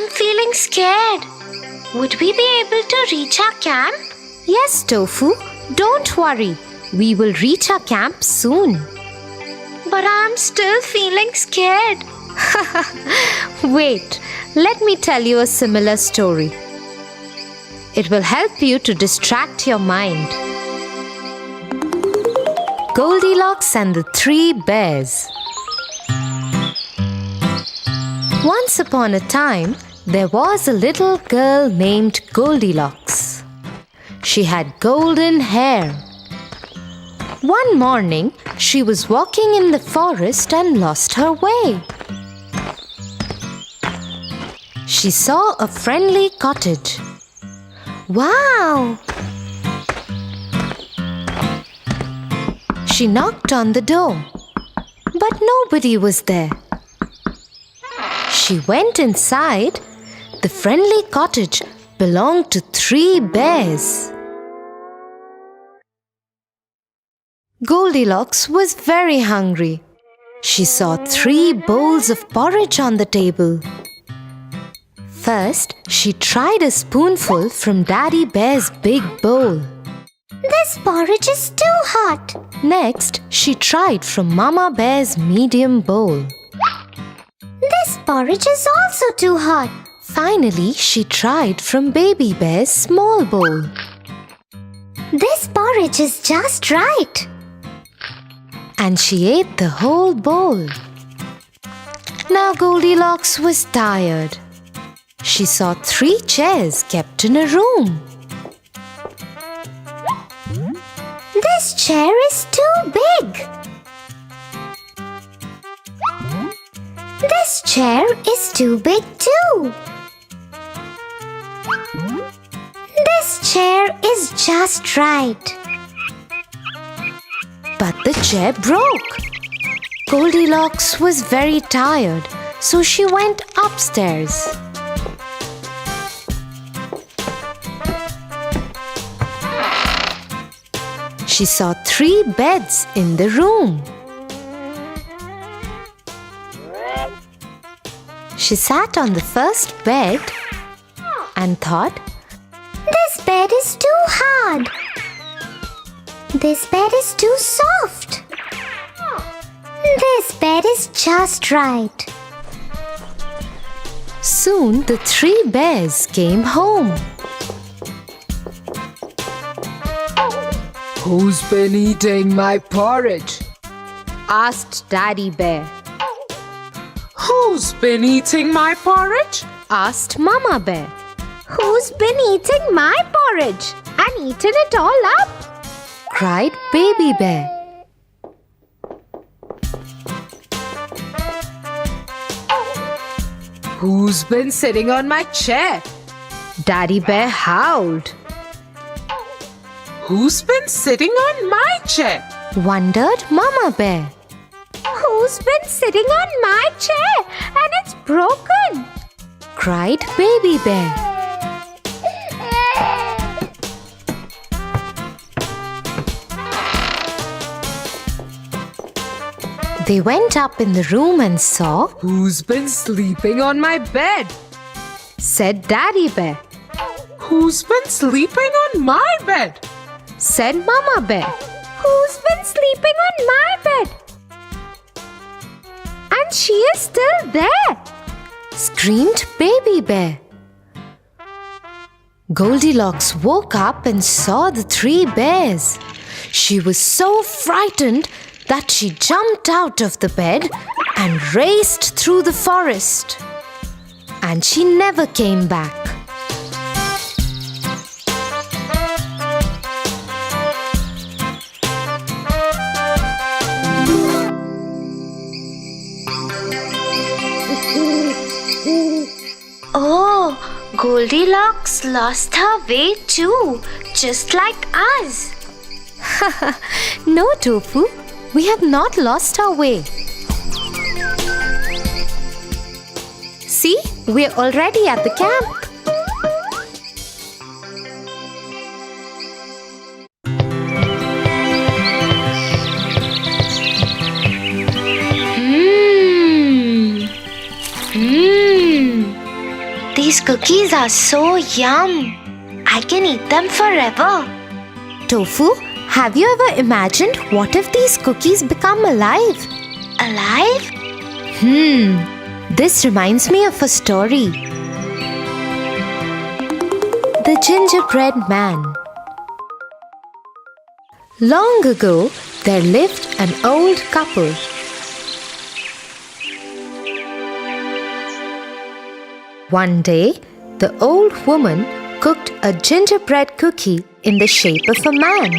I'm feeling scared. Would we be able to reach our camp? Yes, Tofu. Don't worry. We will reach our camp soon. But I'm still feeling scared. Wait, let me tell you a similar story. It will help you to distract your mind. Goldilocks and the Three Bears. Once upon a time, there was a little girl named Goldilocks. She had golden hair. One morning, she was walking in the forest and lost her way. She saw a friendly cottage. Wow! She knocked on the door, but nobody was there. She went inside. The friendly cottage belonged to 3 bears. Goldilocks was very hungry. She saw 3 bowls of porridge on the table. First, she tried a spoonful from Daddy Bear's big bowl. This porridge is too hot. Next, she tried from Mama Bear's medium bowl. This porridge is also too hot. Finally, she tried from Baby Bear's small bowl. This porridge is just right. And she ate the whole bowl. Now Goldilocks was tired. She saw 3 chairs kept in a room. This chair is too big. This chair is too big too. This chair is just right. But the chair broke. Goldilocks was very tired, so she went upstairs. She saw 3 beds in the room. She sat on the first bed and thought, This bed is too hard. This bed is too soft. This bed is just right. Soon the 3 bears came home. Who's been eating my porridge? Asked Daddy Bear. Who's been eating my porridge? Asked Mama Bear. Who's been eating my porridge and eaten it all up? Cried Baby Bear. Who's been sitting on my chair? Daddy Bear howled. Who's been sitting on my chair? Wondered Mama Bear. Who's been sitting on my chair and it's broken? Cried Baby Bear. They went up in the room and saw, Who's been sleeping on my bed? said Daddy Bear. Who's been sleeping on my bed? Said Mama Bear. Who's been sleeping on my bed? And she is still there. Screamed Baby Bear. Goldilocks woke up and saw the 3 bears. She was so frightened that she jumped out of the bed and raced through the forest. And she never came back. Oh, Goldilocks lost her way too, just like us. No, Tofu, we have not lost our way. See, we're already at the camp. cookies are so yum. I can eat them forever. Tofu, have you ever imagined what if these cookies become alive? Alive? This reminds me of a story. The Gingerbread Man. Long ago, there lived an old couple. One day, the old woman cooked a gingerbread cookie in the shape of a man.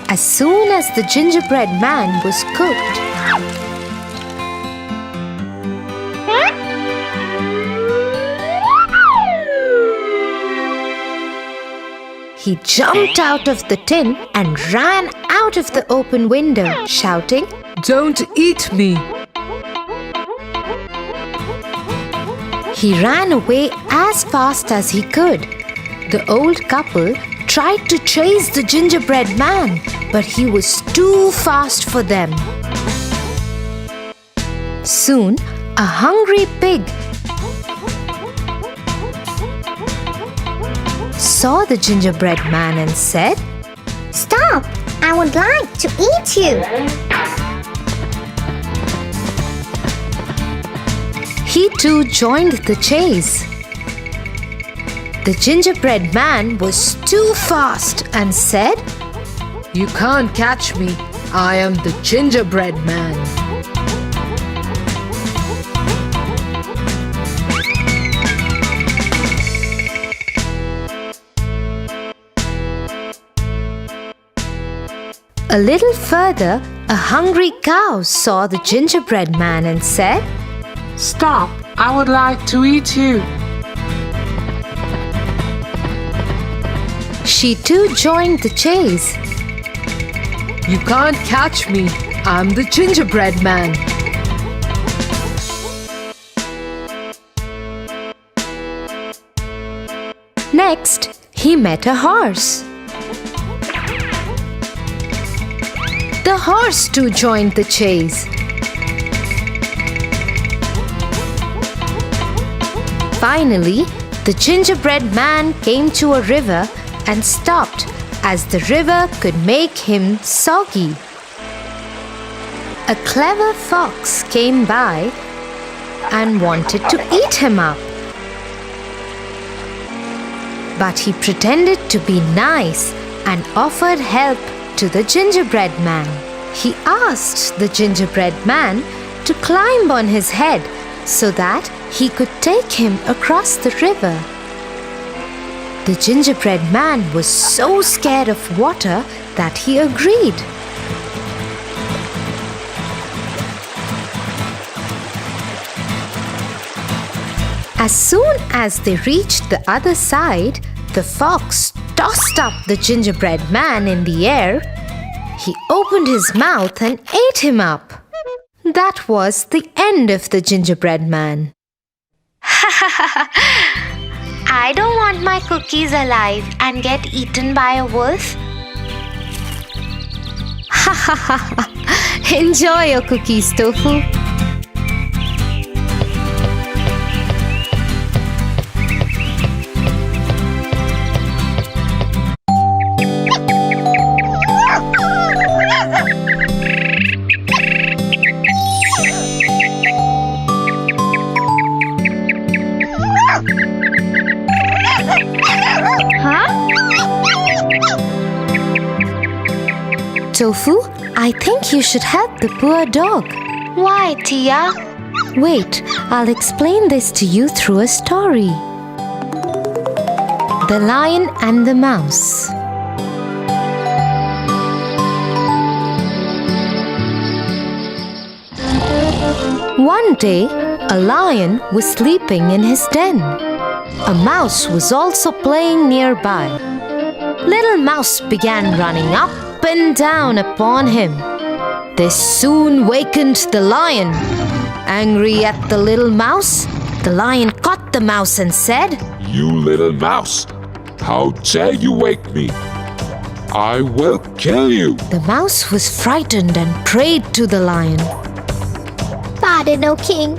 As soon as the gingerbread man was cooked, he jumped out of the tin and ran out of the open window, shouting, Don't eat me. He ran away as fast as he could. The old couple tried to chase the gingerbread man, but he was too fast for them. Soon, a hungry pig saw the gingerbread man and said, Stop! I would like to eat you. He too joined the chase. The gingerbread man was too fast and said, You can't catch me. I am the gingerbread man. A little further, a hungry cow saw the gingerbread man and said, Stop. I would like to eat you. She too joined the chase. You can't catch me. I'm the gingerbread man. Next, he met a horse. The horse too joined the chase. Finally, the gingerbread man came to a river and stopped, as the river could make him soggy. A clever fox came by and wanted to eat him up. But he pretended to be nice and offered help to the gingerbread man. He asked the gingerbread man to climb on his head so that he could take him across the river. The gingerbread man was so scared of water that he agreed. As soon as they reached the other side, the fox tossed up the gingerbread man in the air. He opened his mouth and ate him up. That was the end of the gingerbread man. I don't want my cookies alive and get eaten by a wolf. Ha ha ha ha! Enjoy your cookies, Tofu. Tofu, I think you should help the poor dog. Why, Tia? Wait, I'll explain this to you through a story. The Lion and the Mouse. One day, a lion was sleeping in his den. A mouse was also playing nearby. Little Mouse began running up and down upon him. This soon wakened the lion. Angry at the little mouse, the lion caught the mouse and said, You little mouse, how dare you wake me? I will kill you. The mouse was frightened and prayed to the lion. Pardon, O king.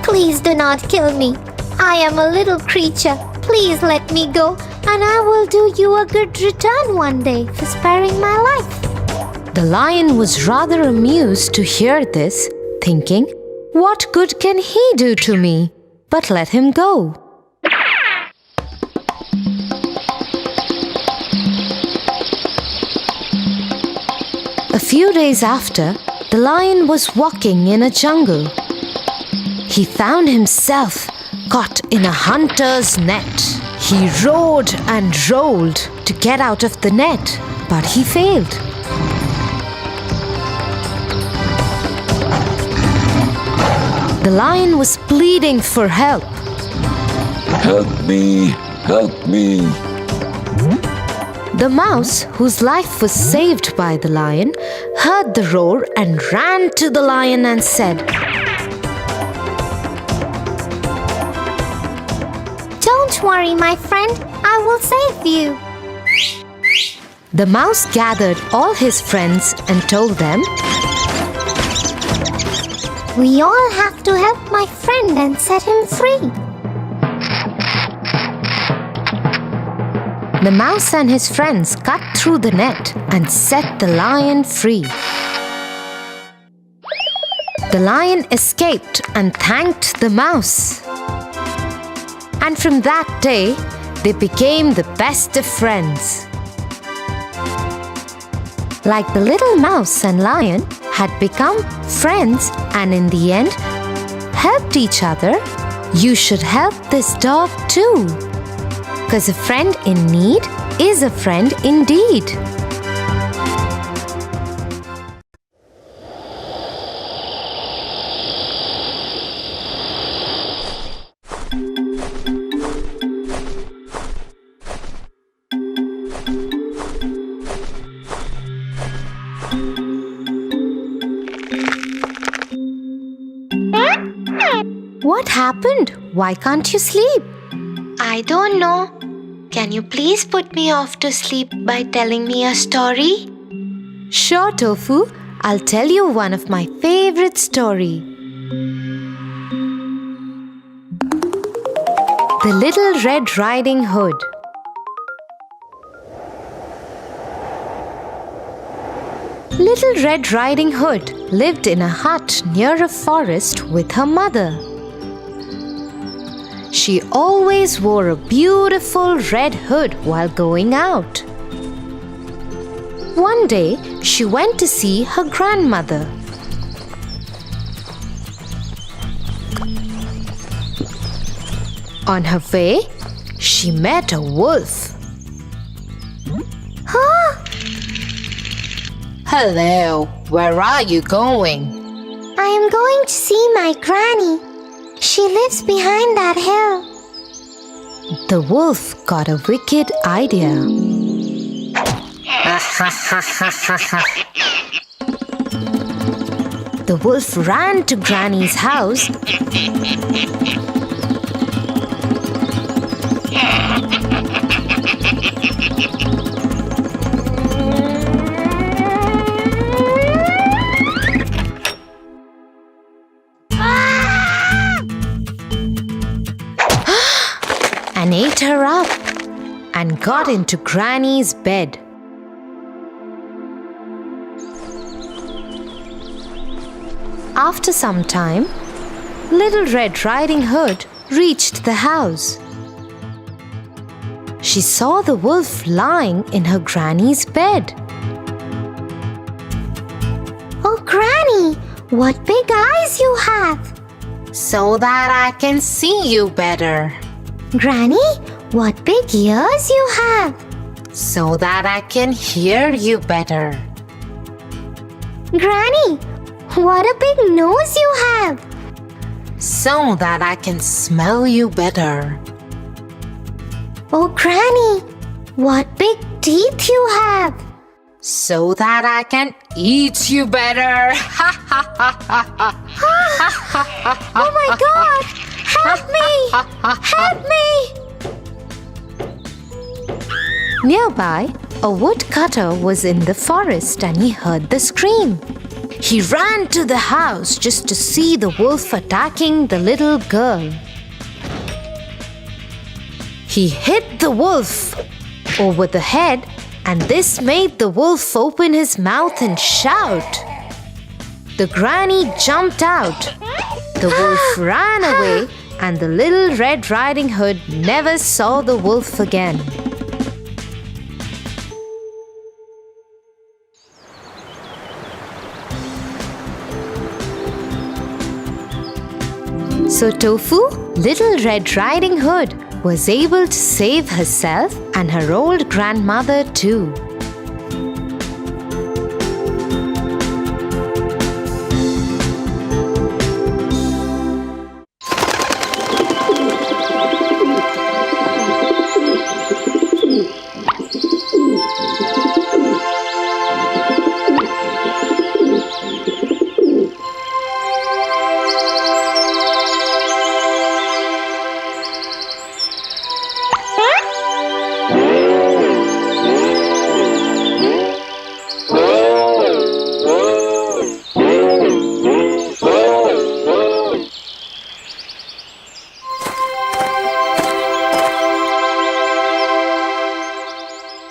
Please do not kill me. I am a little creature. Please let me go, and I will do you a good return one day for sparing my life. The lion was rather amused to hear this, thinking, "What good can he do to me? But let him go." A few days after, the lion was walking in a jungle. He found himself caught in a hunter's net. He rode and rolled to get out of the net, but he failed. The lion was pleading for help. Help me, help me. The mouse, whose life was saved by the lion, heard the roar and ran to the lion and said, Don't worry, my friend. I will save you. The mouse gathered all his friends and told them, We all have to help my friend and set him free. The mouse and his friends cut through the net and set the lion free. The lion escaped and thanked the mouse. And from that day, they became the best of friends. Like the little mouse and lion had become friends and in the end helped each other, you should help this dog too. 'Cause a friend in need is a friend indeed. What happened? Why can't you sleep? I don't know. Can you please put me off to sleep by telling me a story? Sure, Tofu. I'll tell you one of my favorite story. The Little Red Riding Hood. Little Red Riding Hood lived in a hut near a forest with her mother. She always wore a beautiful red hood while going out. One day, she went to see her grandmother. On her way, she met a wolf. Hello, where are you going? I am going to see my granny. She lives behind that hill. The wolf got a wicked idea. The wolf ran to Granny's house and ate her up and got into Granny's bed. After some time, Little Red Riding Hood reached the house. She saw the wolf lying in her granny's bed. Oh, Granny, what big eyes you have! So that I can see you better. Granny, what big ears you have! So that I can hear you better. Granny, what a big nose you have! So that I can smell you better. Oh, Granny, what big teeth you have! So that I can eat you better. Oh my God! Help me! Help me! Nearby, a woodcutter was in the forest and he heard the scream. He ran to the house just to see the wolf attacking the little girl. He hit the wolf over the head, and this made the wolf open his mouth and shout. The granny jumped out. The wolf ran away, and the little Red Riding Hood never saw the wolf again. So Tofu, Little Red Riding Hood, was able to save herself and her old grandmother too.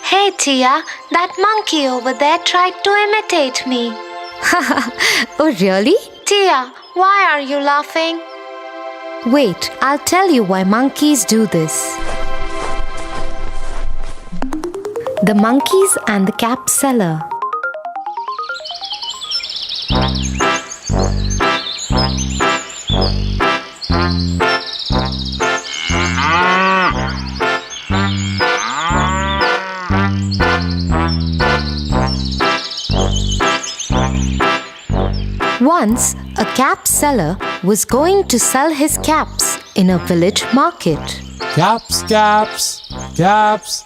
Hey Tia, that monkey over there tried to imitate me. Oh, really? Tia, why are you laughing? Wait, I'll tell you why monkeys do this. The monkeys and the cap seller. Once, a cap seller was going to sell his caps in a village market. Caps, caps, caps,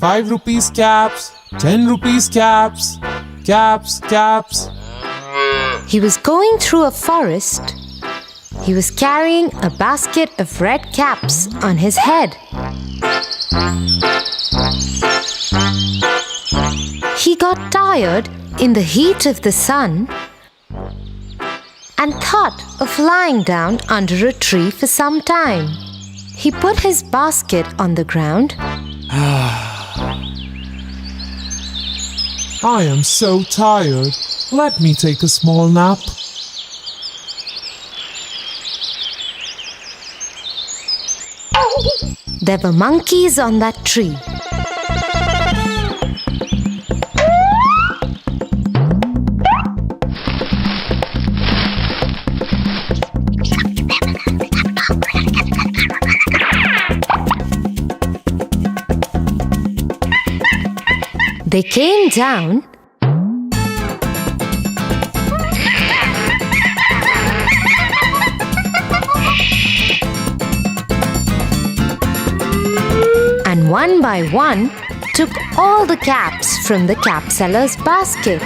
5 rupees caps, 10 rupees caps, caps, caps. He was going through a forest. He was carrying a basket of red caps on his head. He got tired in the heat of the sun and thought of lying down under a tree for some time. He put his basket on the ground. I am so tired. Let me take a small nap. There were monkeys on that tree. They came down and one by one took all the caps from the cap seller's basket.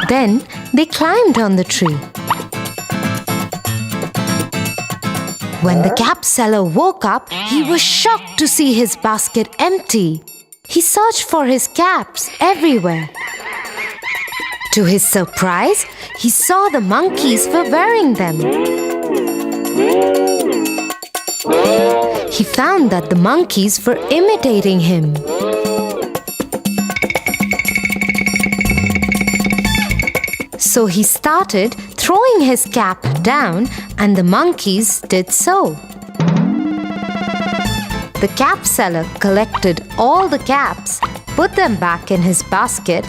Then they climbed on the tree. When the cap seller woke up, he was shocked to see his basket empty. He searched for his caps everywhere. To his surprise, he saw the monkeys were wearing them. He found that the monkeys were imitating him. So he started throwing his cap down, and the monkeys did so. The cap seller collected all the caps, put them back in his basket,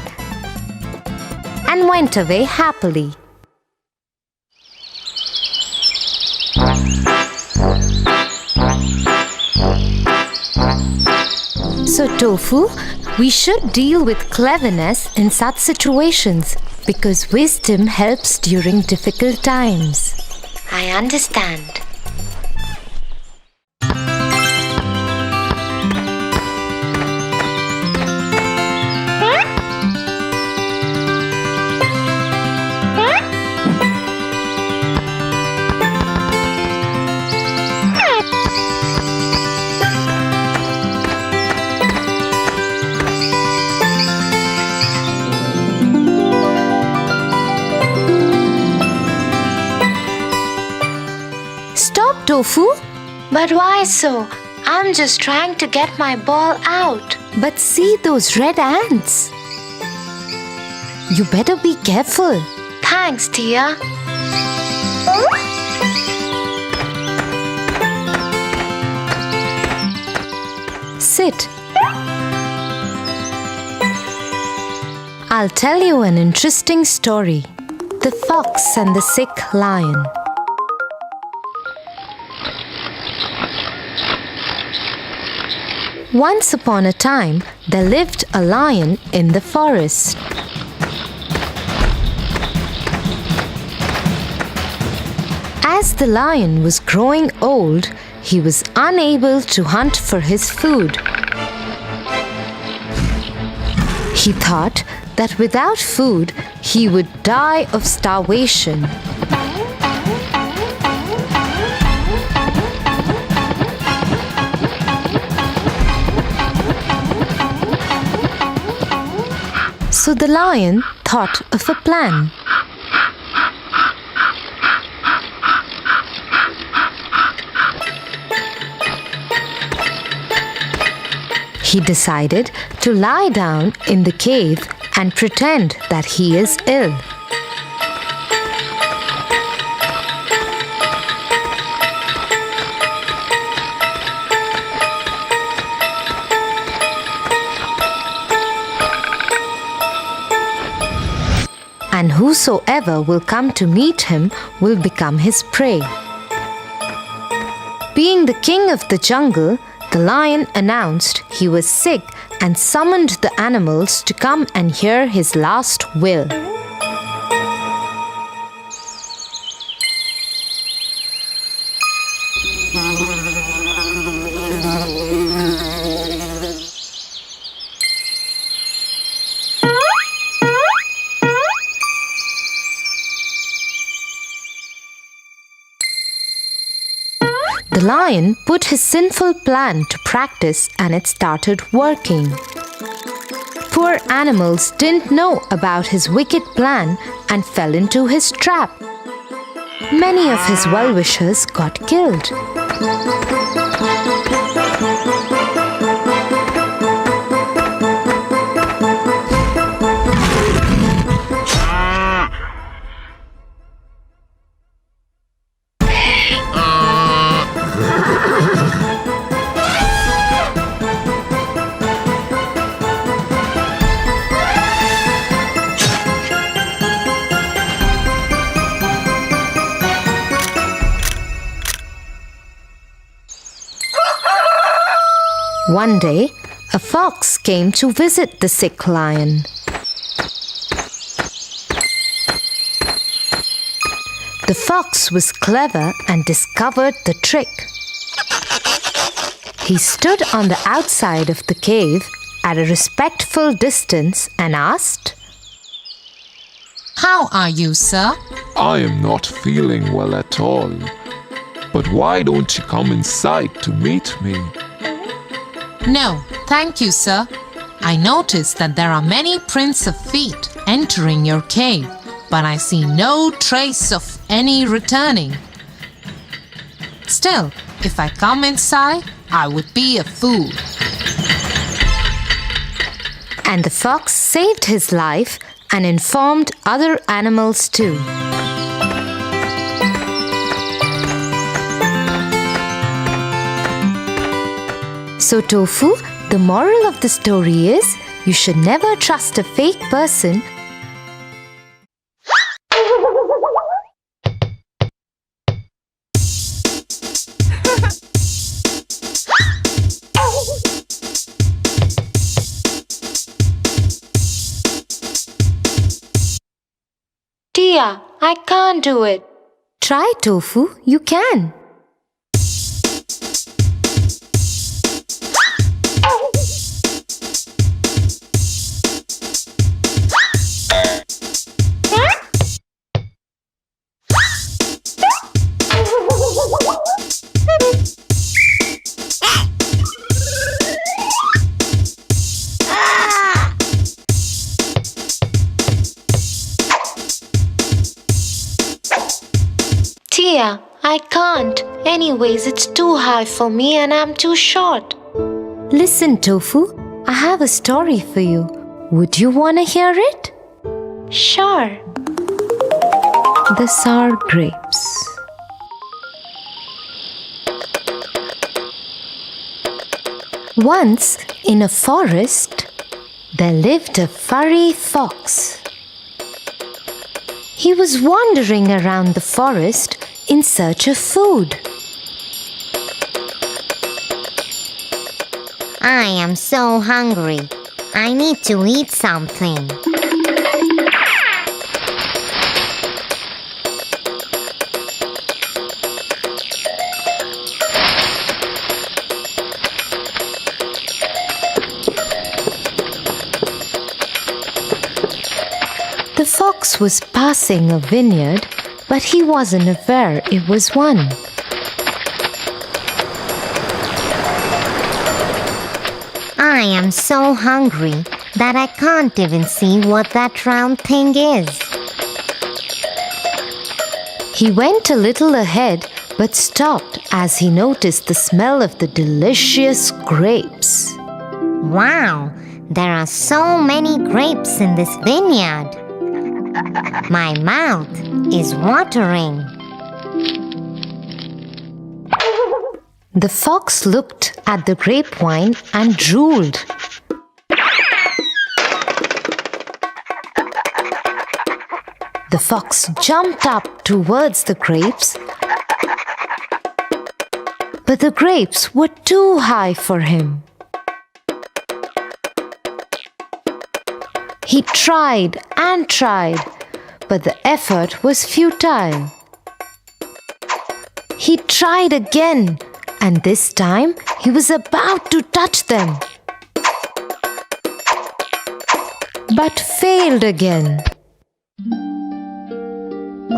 and went away happily. So, Tofu, we should deal with cleverness in such situations, because wisdom helps during difficult times. I understand. Tofu? But why so? I'm just trying to get my ball out. But see those red ants. You better be careful. Thanks, Tia. Sit. I'll tell you an interesting story. The Fox and the Sick Lion. Once upon a time, there lived a lion in the forest. As the lion was growing old, he was unable to hunt for his food. He thought that without food, he would die of starvation. So the lion thought of a plan. He decided to lie down in the cave and pretend that he is ill. And whosoever will come to meet him will become his prey. Being the king of the jungle, the lion announced he was sick and summoned the animals to come and hear his last will. The lion put his sinful plan to practice and it started working. Poor animals didn't know about his wicked plan and fell into his trap. Many of his well-wishers got killed. One day, a fox came to visit the sick lion. The fox was clever and discovered the trick. He stood on the outside of the cave at a respectful distance and asked, How are you, sir? I am not feeling well at all. But why don't you come inside to meet me? No, thank you, sir. I noticed that there are many prints of feet entering your cave, but I see no trace of any returning. Still, if I come inside, I would be a fool. and the fox saved his life and informed other animals too. So Tofu, the moral of the story is you should never trust a fake person. Tia, I can't do it. Try, Tofu, you can. Tia, I can't. Anyways, it's too high for me and I'm too short. Listen, Tofu, I have a story for you. Would you want to hear it? Sure. The Sour Grapes. Once, in a forest, there lived a furry fox. He was wandering around the forest in search of food. I am so hungry. I need to eat something. The fox was passing a vineyard, but he wasn't aware it was one. I am so hungry that I can't even see what that round thing is. He went a little ahead but stopped as he noticed the smell of the delicious grapes. Wow, there are so many grapes in this vineyard. My mouth is watering. The fox looked at the grapevine and drooled. The fox jumped up towards the grapes, but the grapes were too high for him. He tried and tried, but the effort was futile. He tried again, and this time he was about to touch them, but failed again.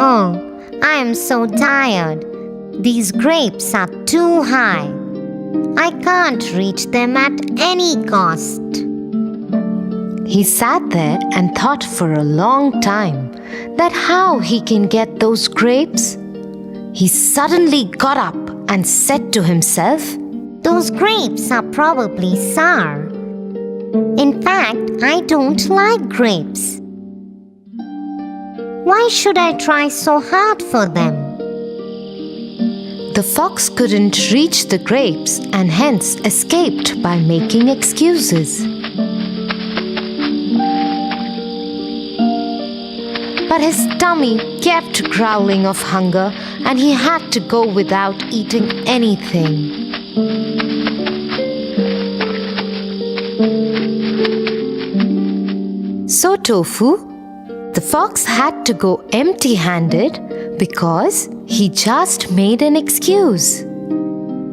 Oh, I am so tired. These grapes are too high. I can't reach them at any cost. He sat there and thought for a long time that how he can get those grapes. He suddenly got up and said to himself, Those grapes are probably sour. In fact, I don't like grapes. Why should I try so hard for them? The fox couldn't reach the grapes and hence escaped by making excuses. But his tummy kept growling of hunger and he had to go without eating anything. So Tofu, the fox had to go empty-handed because he just made an excuse.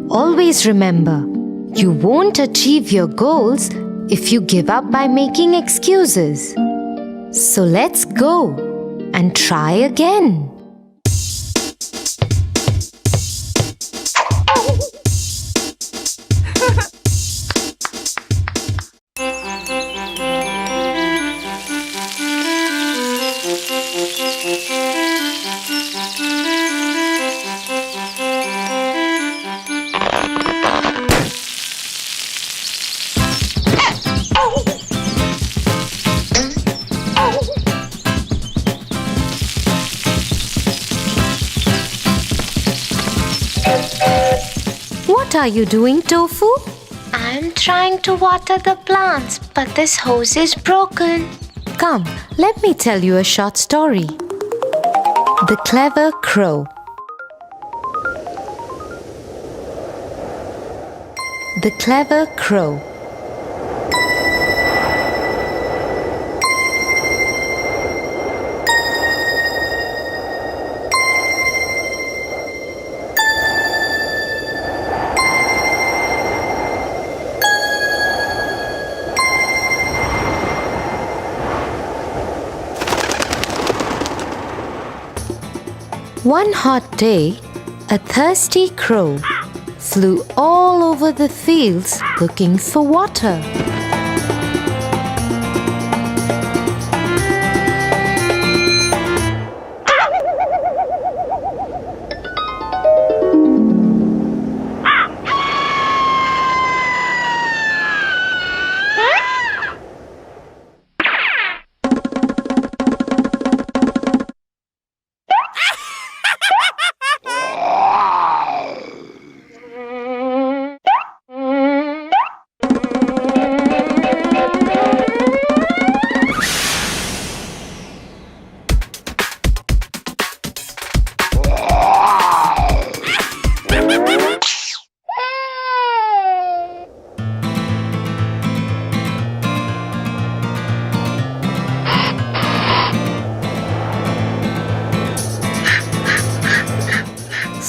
Always remember, you won't achieve your goals if you give up by making excuses. So let's go and try again. What are you doing, Tofu? I'm trying to water the plants, but this hose is broken. Come, let me tell you a short story. The Clever Crow. The Clever Crow. One hot day, a thirsty crow flew all over the fields looking for water.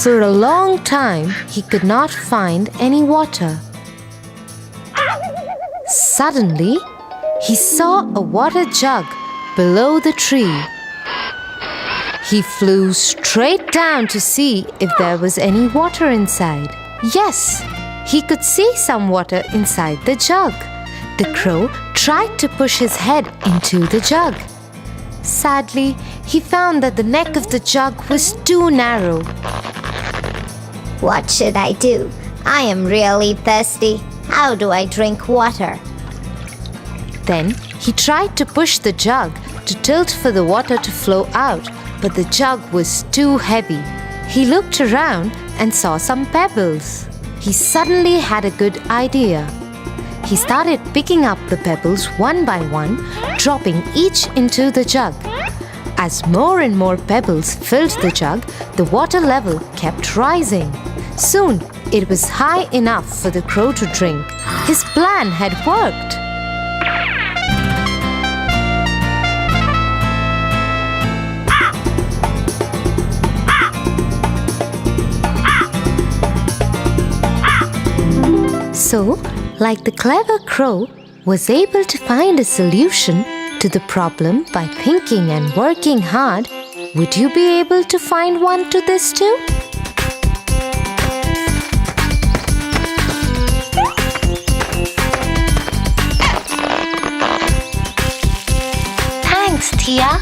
For a long time, he could not find any water. Suddenly, he saw a water jug below the tree. He flew straight down to see if there was any water inside. Yes, he could see some water inside the jug. The crow tried to push his head into the jug. Sadly, he found that the neck of the jug was too narrow. What should I do? I am really thirsty. How do I drink water? Then he tried to push the jug to tilt for the water to flow out, but the jug was too heavy. He looked around and saw some pebbles. He suddenly had a good idea. He started picking up the pebbles one by one, dropping each into the jug. As more and more pebbles filled the jug, the water level kept rising. Soon, it was high enough for the crow to drink. His plan had worked. So, like the clever crow was able to find a solution to the problem by thinking and working hard, would you be able to find one to this too? Thanks, Tia.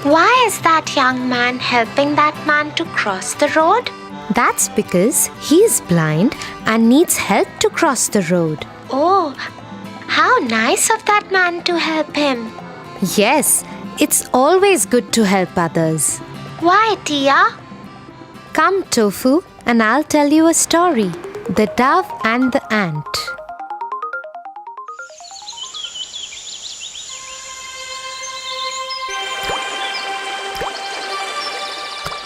Why is that young man helping that man to cross the road? That's because he is blind and needs help to cross the road. Oh, how nice of that man to help him. Yes, it's always good to help others. Why, Tia? Come, Tofu, and I'll tell you a story. The Dove and the Ant.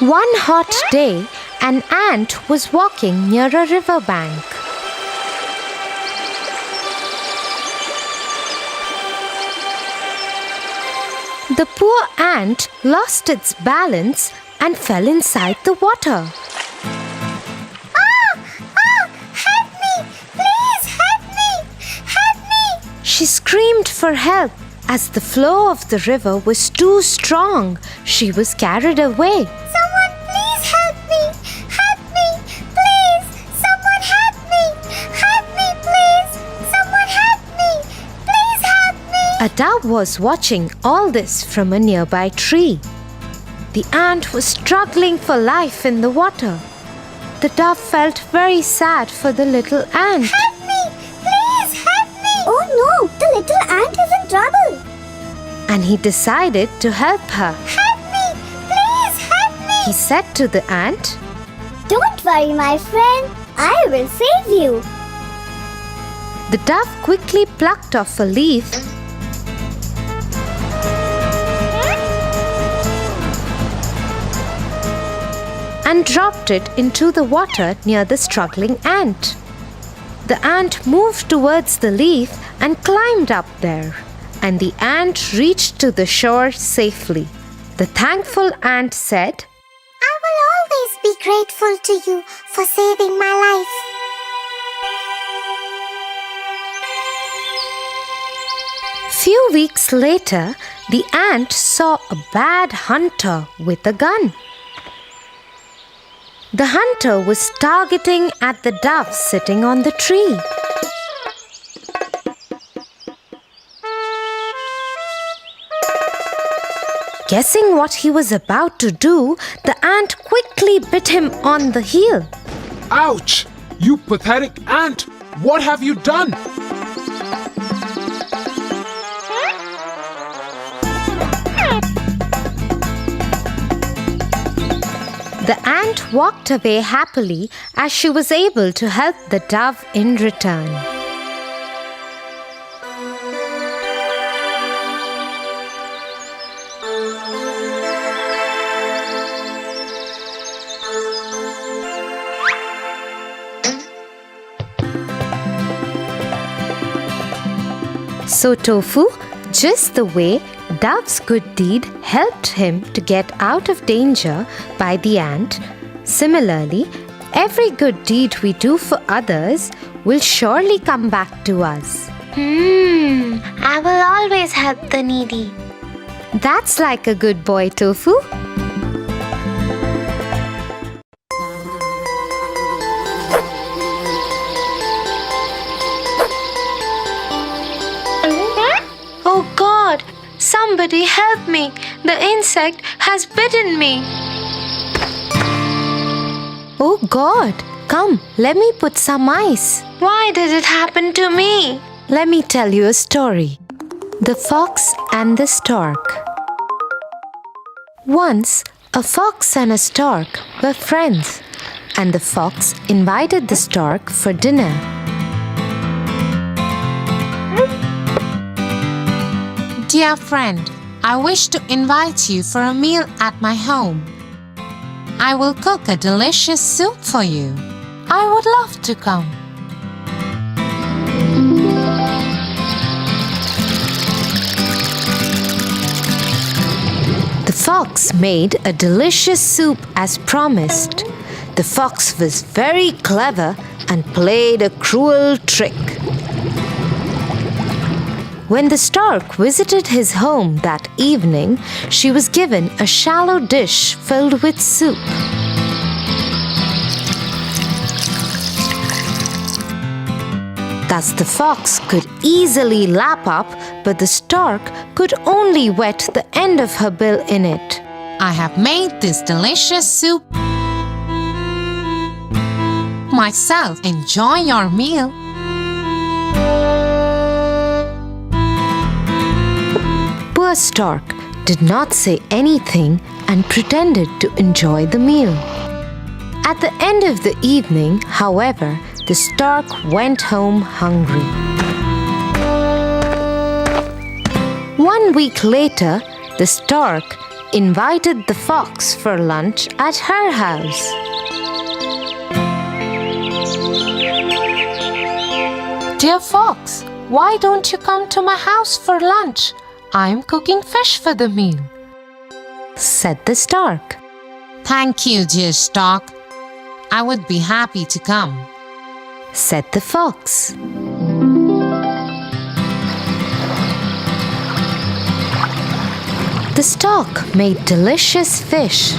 One hot day, an ant was walking near a riverbank. The poor ant lost its balance and fell inside the water. Help me! Please help me! Help me! She screamed for help. As the flow of the river was too strong, she was carried away. Someone please help me! Help me! Please! Someone help me! Help me, please! Someone help me! Please help me! A dove was watching all this from a nearby tree. The ant was struggling for life in the water. The dove felt very sad for the little ant. Help me! Please help me! Oh no! The little ant is in trouble! And he decided to help her. Help me! Please help me! He said to the ant, Don't worry, my friend. I will save you. The dove quickly plucked off a leaf and dropped it into the water near the struggling ant. The ant moved towards the leaf and climbed up there, and the ant reached to the shore safely. The thankful ant said, I will always be grateful to you for saving my life. Few weeks later, the ant saw a bad hunter with a gun. The hunter was targeting at the dove sitting on the tree. Guessing what he was about to do, the ant quickly bit him on the heel. Ouch! You pathetic ant! What have you done? The ant walked away happily as she was able to help the dove in return. So Tofu, just the way Dove's good deed helped him to get out of danger by the ant, similarly, every good deed we do for others will surely come back to us. I will always help the needy. That's like a good boy, Tofu. Oh God! Somebody help me! The insect has bitten me. Oh God, come, let me put some ice. Why did it happen to me? Let me tell you a story. The Fox and the Stork. Once, a fox and a stork were friends, and the fox invited the stork for dinner. Dear friend, I wish to invite you for a meal at my home. I will cook a delicious soup for you. I would love to come. The fox made a delicious soup as promised. The fox was very clever and played a cruel trick. When the stork visited his home that evening, she was given a shallow dish filled with soup. Thus the fox could easily lap up, but the stork could only wet the end of her bill in it. I have made this delicious soup myself. Enjoy your meal. Poor stork did not say anything and pretended to enjoy the meal. At the end of the evening, however, the stork went home hungry. 1 week later, the stork invited the fox for lunch at her house. Dear fox, why don't you come to my house for lunch? I'm cooking fish for the meal, said the stork. Thank you, dear stork. I would be happy to come, said the fox. The stork made delicious fish.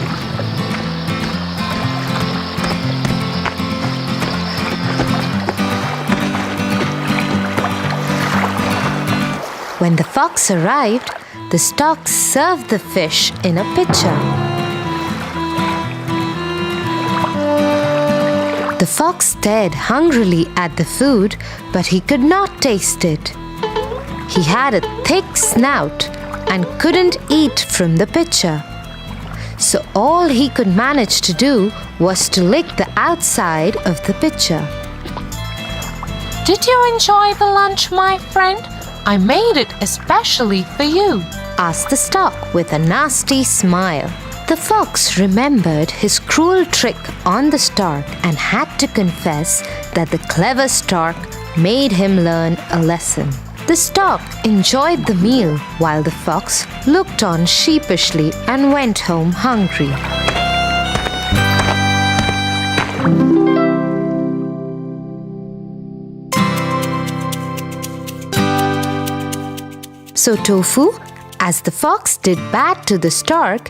When the fox arrived, the stork served the fish in a pitcher. The fox stared hungrily at the food, but he could not taste it. He had a thick snout and couldn't eat from the pitcher. So all he could manage to do was to lick the outside of the pitcher. Did you enjoy the lunch, my friend? I made it especially for you, asked the stork with a nasty smile. The fox remembered his cruel trick on the stork and had to confess that the clever stork made him learn a lesson. The stork enjoyed the meal while the fox looked on sheepishly and went home hungry. So Tofu, as the fox did bad to the stork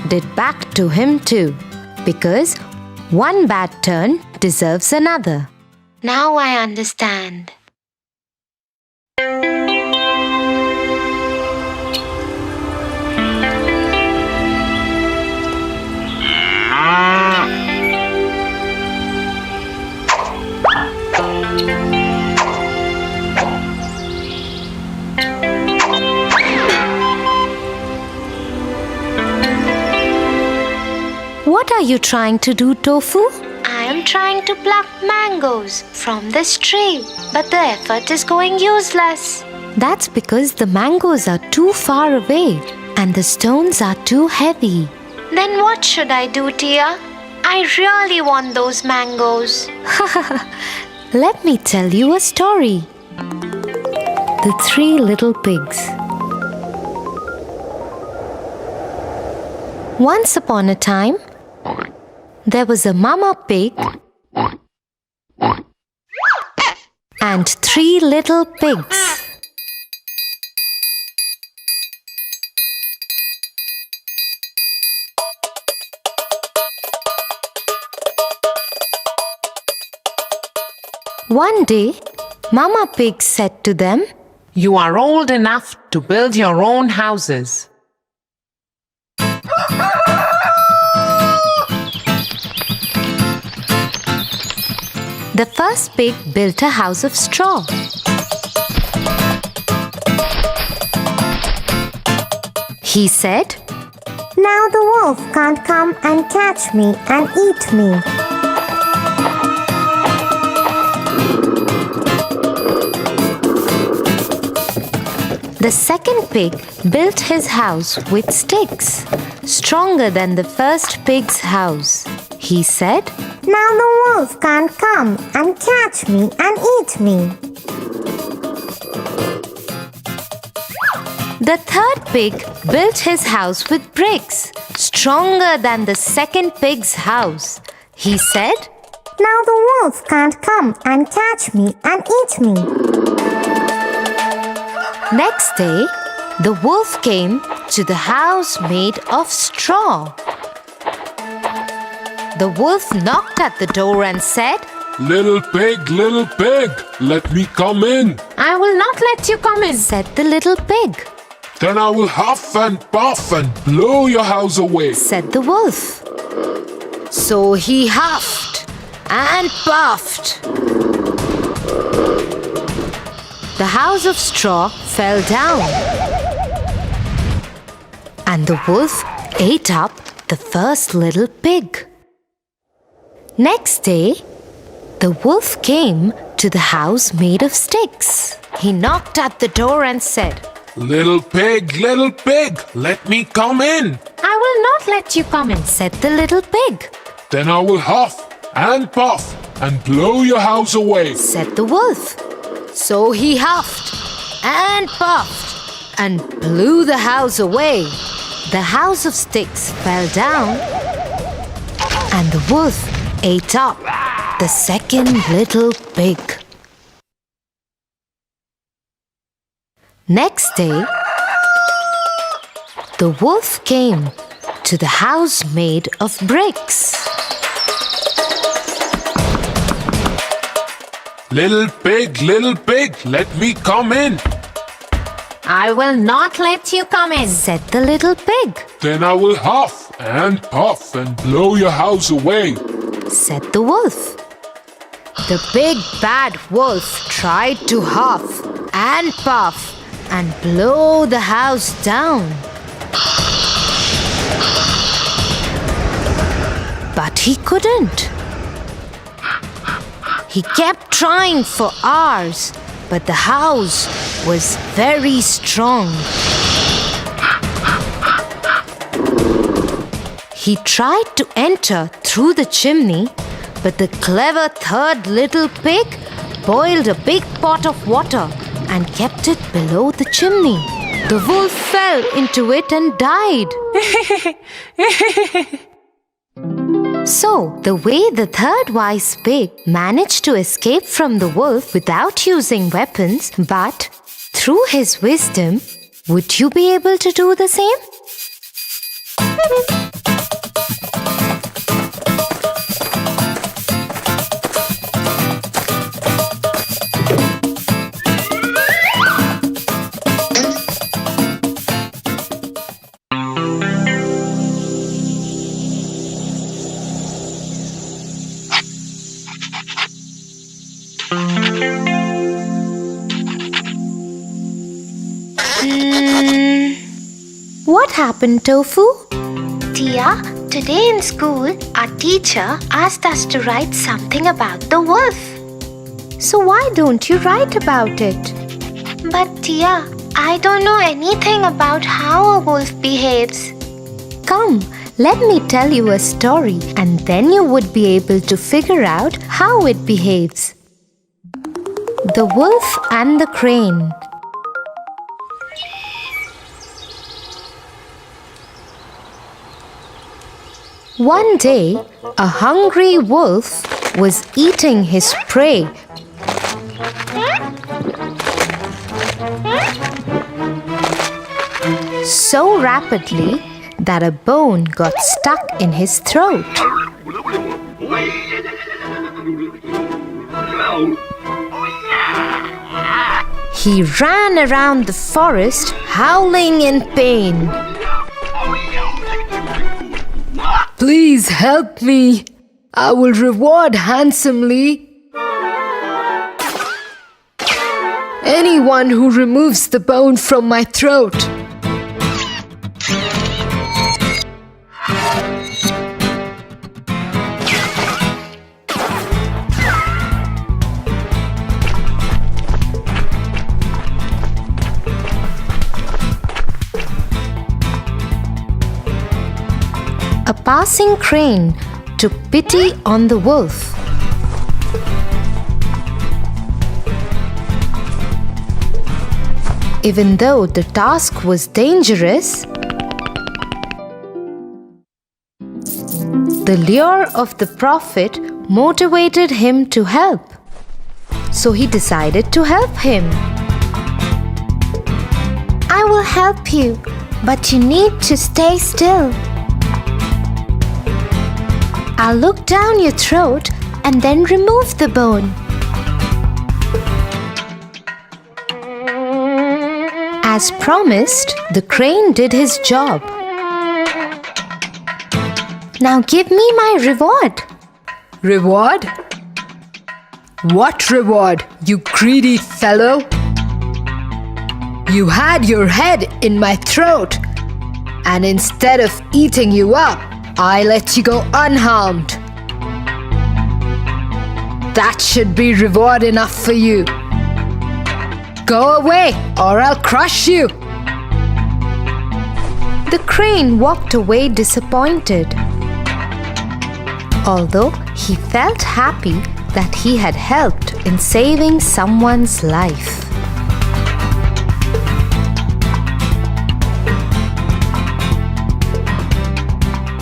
did back to him too. Because one bad turn deserves another. Now I understand. What are you trying to do, Tofu? I am trying to pluck mangoes from this tree, but the effort is going useless. That's because the mangoes are too far away and the stones are too heavy. Then what should I do, Tia? I really want those mangoes. Let me tell you a story. The Three Little Pigs. Once upon a time, there was a mama pig and 3 little pigs. One day, Mama Pig said to them, You are old enough to build your own houses. The first pig built a house of straw. He said, Now the wolf can't come and catch me and eat me. The second pig built his house with sticks, stronger than the first pig's house. He said, Now the wolf can't come and catch me and eat me. The third pig built his house with bricks, stronger than the second pig's house. He said, Now the wolf can't come and catch me and eat me. Next day, the wolf came to the house made of straw. The wolf knocked at the door and said, Little pig, let me come in. I will not let you come in. said the little pig. Then I will huff and puff and blow your house away. Said the wolf. So he huffed and puffed. The house of straw fell down, and the wolf ate up the first little pig. Next day, the wolf came to the house made of sticks. He knocked at the door and said, Little pig, let me come in. I will not let you come in. said the little pig. Then I will huff and puff and blow your house away. Said the wolf. So he huffed and puffed and blew the house away. The house of sticks fell down, and the wolf ate up the second little pig. Next day, the wolf came to the house made of bricks. Little pig, let me come in. I will not let you come in. Said the little pig. Then I will huff and puff and blow your house away. Said the wolf. The big bad wolf tried to huff and puff and blow the house down. But he couldn't. He kept trying for hours, but the house was very strong. He tried to enter through the chimney, but the clever third little pig boiled a big pot of water and kept it below the chimney. The wolf fell into it and died. So, the way the third wise pig managed to escape from the wolf without using weapons, but through his wisdom, would you be able to do the same? What happened, Tofu? Tia, today in school, our teacher asked us to write something about the wolf. So why don't you write about it? But Tia, I don't know anything about how a wolf behaves. Come, let me tell you a story and then you would be able to figure out how it behaves. The Wolf and the Crane. One day, a hungry wolf was eating his prey. So rapidly that a bone got stuck in his throat. He ran around the forest howling in pain. Please help me. I will reward handsomely anyone who removes the bone from my throat. A passing crane took pity on the wolf. Even though the task was dangerous, the lure of the prophet motivated him to help. So he decided to help him. I will help you, but you need to stay still. I'll look down your throat and then remove the bone. As promised, the crane did his job. Now give me my reward. Reward? What reward, you greedy fellow? You had your head in my throat, and instead of eating you up, I let you go unharmed. That should be reward enough for you. Go away, or I'll crush you. The crane walked away disappointed. Although he felt happy that he had helped in saving someone's life.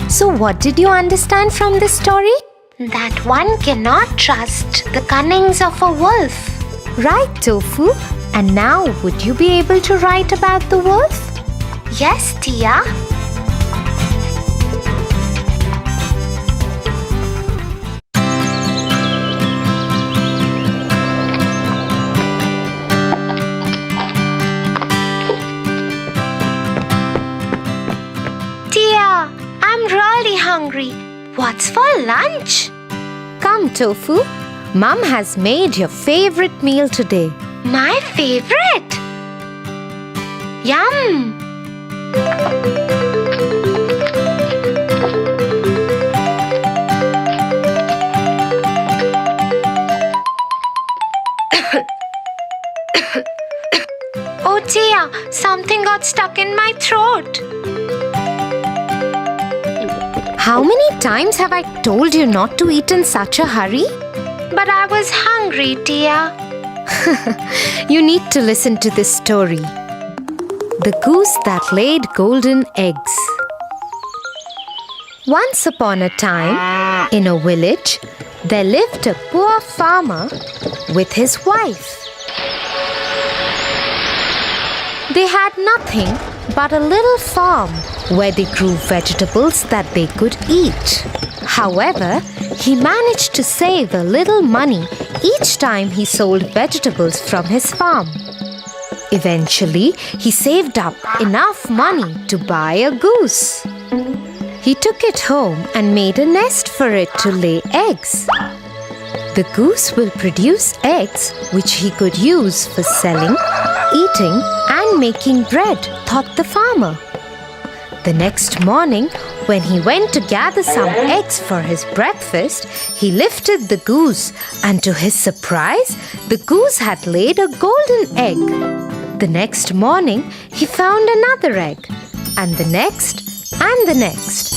So what did you understand from this story? That one cannot trust the cunnings of a wolf. Right, Tofu? And now would you be able to write about the wolf? Yes, Tia. Tia, I'm really hungry. What's for lunch? Come, Tofu. Mom has made your favorite meal today. My favorite. Yum! Oh dear, something got stuck in my throat. How many times have I told you not to eat in such a hurry? But I was hungry, Tia. You need to listen to this story. The Goose That Laid Golden Eggs. Once upon a time, in a village, there lived a poor farmer with his wife. They had nothing but a little farm where they grew vegetables that they could eat. However, he managed to save a little money each time he sold vegetables from his farm. Eventually, he saved up enough money to buy a goose. He took it home and made a nest for it to lay eggs. The goose will produce eggs which he could use for selling, eating, and making bread, thought the farmer. The next morning, when he went to gather some eggs for his breakfast, he lifted the goose, and to his surprise, the goose had laid a golden egg. The next morning, he found another egg, and the next, and the next.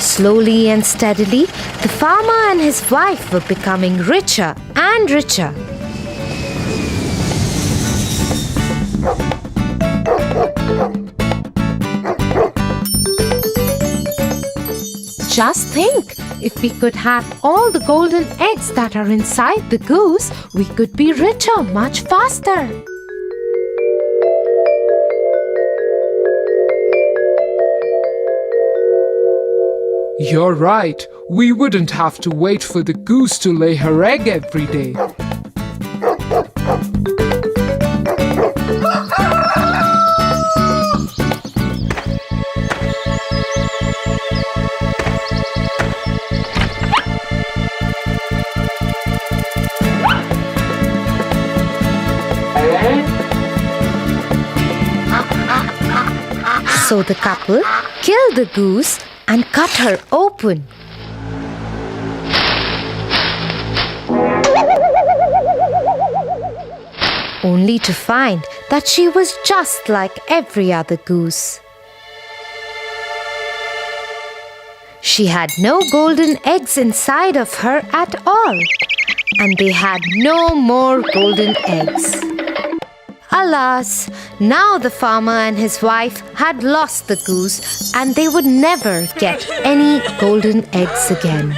Slowly and steadily, the farmer and his wife were becoming richer and richer. Just think, if we could have all the golden eggs that are inside the goose, we could be richer much faster. You're right. We wouldn't have to wait for the goose to lay her egg every day. So the couple killed the goose and cut her open. Only to find that she was just like every other goose. She had no golden eggs inside of her at all, and they had no more golden eggs. Alas, now the farmer and his wife had lost the goose, and they would never get any golden eggs again.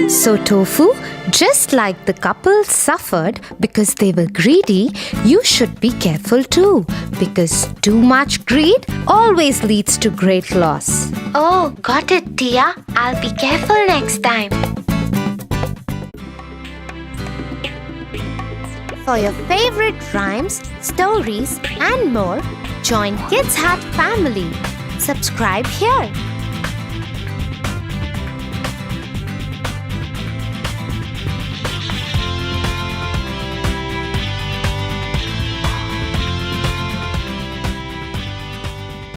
So Tofu, just like the couple suffered because they were greedy, you should be careful too, because too much greed always leads to great loss. Oh, got it, Tia. I'll be careful next time. For your favorite rhymes, stories, and more, join Kids Hat family. Subscribe here.